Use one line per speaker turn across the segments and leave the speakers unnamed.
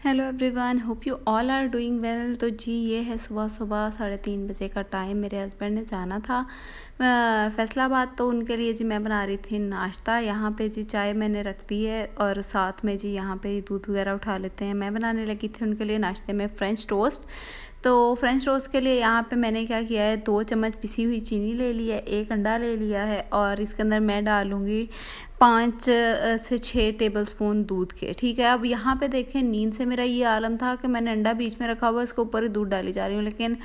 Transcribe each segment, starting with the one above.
Hello everyone, hope you all are doing well. तो जी ये है सुबह सुबह 3:30 बजे का टाइम। मेरे हस्बैंड ने जाना था फैसलाबाद, तो उनके लिए जी मैं बना रही थी नाश्ता। यहाँ पे जी चाय मैंने रख दी है और साथ में जी यहाँ पे दूध वगैरह उठा लेते हैं। मैं बनाने लगी थी उनके लिए नाश्ते में फ्रेंच टोस्ट। तो फ्रेंच टोस्ट के लिए यहाँ पे मैंने क्या किया है, 2 चम्मच पिसी हुई चीनी ले ली है, 1 अंडा ले लिया है और इसके अंदर मैं डालूँगी 5 से 6 टेबलस्पून दूध के। ठीक है, अब यहाँ पे देखें, नींद से मेरा ये आलम था कि मैंने अंडा बीच में रखा हुआ है, इसके ऊपर ही दूध डाली जा रही हूँ, लेकिन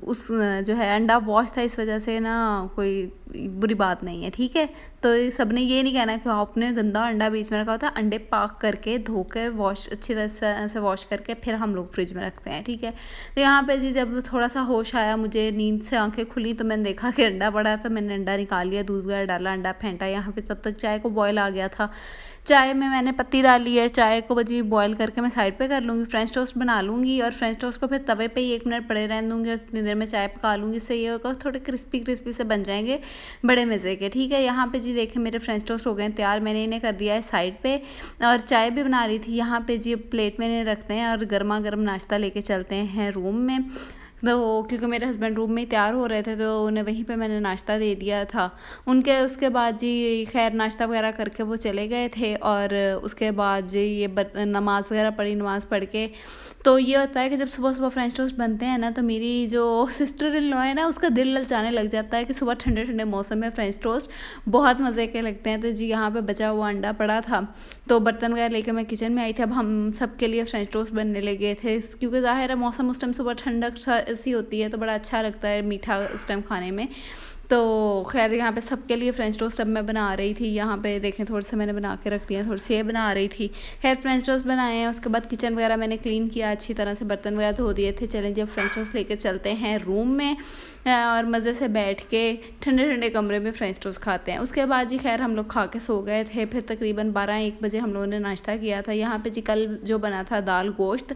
उस जो है अंडा वॉश था, इस वजह से ना कोई बुरी बात नहीं है। ठीक है, तो सबने ये नहीं कहना कि आपने गंदा अंडा बीच में रखा होता। अंडे पाक करके धोकर वॉश अच्छी तरह से वॉश करके फिर हम लोग फ्रिज में रखते हैं। ठीक है, तो यहाँ पे जी जब थोड़ा सा होश आया, मुझे नींद से आंखें खुली, तो मैंने देखा कि अंडा पड़ा था। मैंने अंडा निकाल लिया, दूध वगैरह डाला, अंडा फेंटा। यहाँ पे तब तक चाय को बॉयल आ गया था। चाय में मैंने पत्ती डाली है। चाय को बजी बॉयल करके मैं साइड पे कर लूँगी, फ्रेंच टोस्ट बना लूँगी और फ्रेंच टोस्ट को फिर तवे पे ही 1 मिनट पड़े रहने दूँगी और इतनी देर में चाय पका लूँगी। इससे ये होगा थोड़े क्रिस्पी से बन जाएंगे, बड़े मज़े के। ठीक है, यहाँ पे जी देखें मेरे फ्रेंच टोस्ट हो गए तैयार। मैंने इन्हें कर दिया है साइड पे और चाय भी बना रही थी। यहाँ पे जी प्लेट में इन्हें रखते हैं और गर्मा गर्म नाश्ता लेके चलते हैं रूम में। तो क्योंकि मेरे हस्बैंड रूम में ही तैयार हो रहे थे, तो उन्हें वहीं पे मैंने नाश्ता दे दिया था उनके। उसके बाद जी खैर नाश्ता वगैरह करके वो चले गए थे और उसके बाद जी ये नमाज़ वगैरह पढ़ी। नमाज़ पढ़ के तो ये होता है कि जब सुबह सुबह फ्रेंच टोस्ट बनते हैं ना, तो मेरी जो सिस्टर इन लॉ है ना, उसका दिल ललचाने लग जाता है कि सुबह ठंडे ठंडे मौसम में फ्रेंच टोस्ट बहुत मज़े के लगते हैं। तो जी यहाँ पे बचा हुआ अंडा पड़ा था, तो बर्तन वगैरह लेकर मैं किचन में आई थी। अब हम सबके लिए फ्रेंच टोस्ट बनने लगे थे, क्योंकि ज़ाहिर है मौसम उस टाइम सुबह ठंडक सी होती है, तो बड़ा अच्छा लगता है मीठा उस टाइम खाने में। तो खैर यहाँ पे सबके लिए फ्रेंच टोस्ट अब मैं बना रही थी। यहाँ पे देखें थोड़े से मैंने बना के रख दिया, थोड़ी सी ये बना रही थी। खैर फ्रेंच टोस्ट बनाए हैं, उसके बाद किचन वगैरह मैंने क्लीन किया अच्छी तरह से, बर्तन वगैरह धो दिए थे। चलें जब फ्रेंच टोस्ट लेके चलते हैं रूम में और मज़े से बैठ के ठंडे ठंडे कमरे में फ्रेंच टोस्ट खाते हैं। उसके बाद जी खैर हम लोग खा के सो गए थे। फिर तकरीबन 12-1 बजे हम लोगों ने नाश्ता किया था। यहाँ पे जी कल जो बना था दाल गोश्त,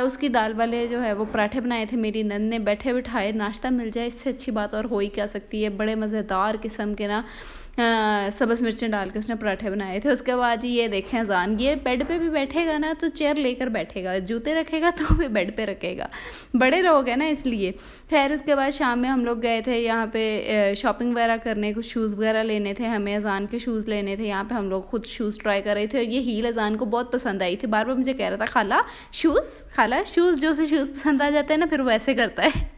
उसकी दाल वाले जो है वो पराठे बनाए थे मेरी नंद ने। बैठे बिठाए नाश्ता मिल जाए, इससे अच्छी बात और हो ही क्या सकती है। बड़े मज़ेदार किस्म के ना सब्ज़ मिर्चें डाल के उसने पराठे बनाए थे। उसके बाद जी ये देखें अजान, ये बेड पे भी बैठेगा ना तो चेयर लेकर बैठेगा, जूते रखेगा तो भी बेड पे रखेगा, बड़े लोग हैं ना इसलिए। खैर उसके बाद शाम में हम लोग गए थे यहाँ पे शॉपिंग वगैरह करने, कुछ शूज़ वगैरह लेने थे हमें, अजान के शूज़ लेने थे। यहाँ पे हम लोग खुद शूज़ ट्राई कर रहे थे और ये हील अजान को बहुत पसंद आई थी। बार बार मुझे कह रहा था खाला शूज़, जो से शूज़ पसंद आ जाते हैं ना फिर वो ऐसे करता है।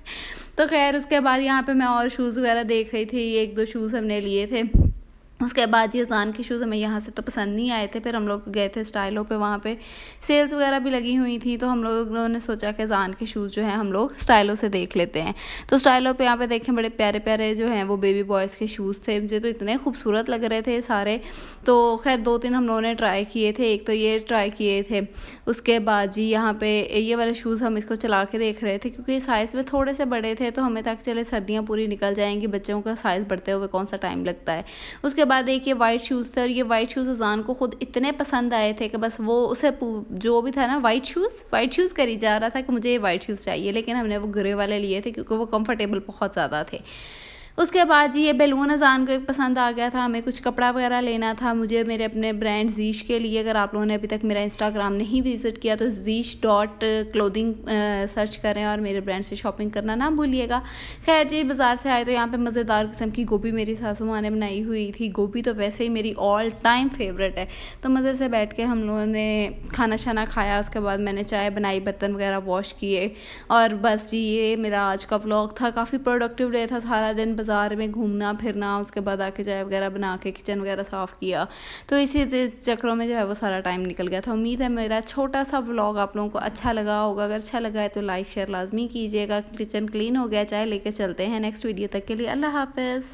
तो खैर उसके बाद यहाँ पे मैं और शूज़ वगैरह देख रही थी, 1-2 शूज़ हमने लिए थे। उसके बाद ये अजान के शूज़ हमें यहाँ से तो पसंद नहीं आए थे। फिर हम लोग गए थे स्टाइलो पे, वहाँ पे सेल्स वगैरह भी लगी हुई थी, तो हम लोगों ने सोचा कि अजान के शूज़ जो हैं हम लोग स्टाइलो से देख लेते हैं। तो स्टाइलो पे यहाँ पे देखें बड़े प्यारे प्यारे जो हैं वो बेबी बॉयज़ के शूज़ थे, मुझे तो इतने खूबसूरत लग रहे थे सारे। तो खैर 2-3 हम लोगों ने ट्राई किए थे, एक तो ये ट्राई किए थे। उसके बाद जी यहाँ पे ये वाले शूज़ हम इसको चला के देख रहे थे, क्योंकि साइज़ में थोड़े से बड़े थे, तो हमें तक चले सर्दियाँ पूरी निकल जाएंगी, बच्चों का साइज़ बढ़ते हुए कौन सा टाइम लगता है। उसके बाद एक ये वाइट शूज़ थे और ये वाइट शूज़ अजान को खुद इतने पसंद आए थे कि बस वो उसे जो भी था ना वाइट शूज़ करी जा रहा था कि मुझे ये वाइट शूज़ चाहिए, लेकिन हमने वो ग्रे वाले लिए थे क्योंकि वो कंफर्टेबल बहुत ज़्यादा थे। उसके बाद जी ये बैलून अजान को एक पसंद आ गया था। हमें कुछ कपड़ा वगैरह लेना था मुझे मेरे अपने ब्रांड जीश के लिए। अगर आप लोगों ने अभी तक मेरा इंस्टाग्राम नहीं विज़िट किया तो zish.clothing सर्च करें और मेरे ब्रांड से शॉपिंग करना ना भूलिएगा। खैर जी बाज़ार से आए तो यहाँ पे मज़ेदार किस्म की गोभी मेरी सासू माँ ने बनाई हुई थी। गोभी तो वैसे ही मेरी ऑल टाइम फेवरेट है। तो मज़े से बैठ के हम लोगों ने खाना शाना खाया। उसके बाद मैंने चाय बनाई, बर्तन वगैरह वॉश किए और बस जी ये मेरा आज का व्लॉग था। काफ़ी प्रोडक्टिव डे था, सारा दिन बाज़ार में घूमना फिरना, उसके बाद आके चाय वगैरह बना के किचन वगैरह साफ़ किया। तो इसी चक्रों में जो है वो सारा टाइम निकल गया था। उम्मीद है मेरा छोटा सा व्लॉग आप लोगों को अच्छा लगा होगा। अगर अच्छा लगा है तो लाइक शेयर लाजमी कीजिएगा। किचन क्लीन हो गया, चाय लेके चलते हैं नेक्स्ट वीडियो तक के लिए। अल्लाह हाफ़िज़।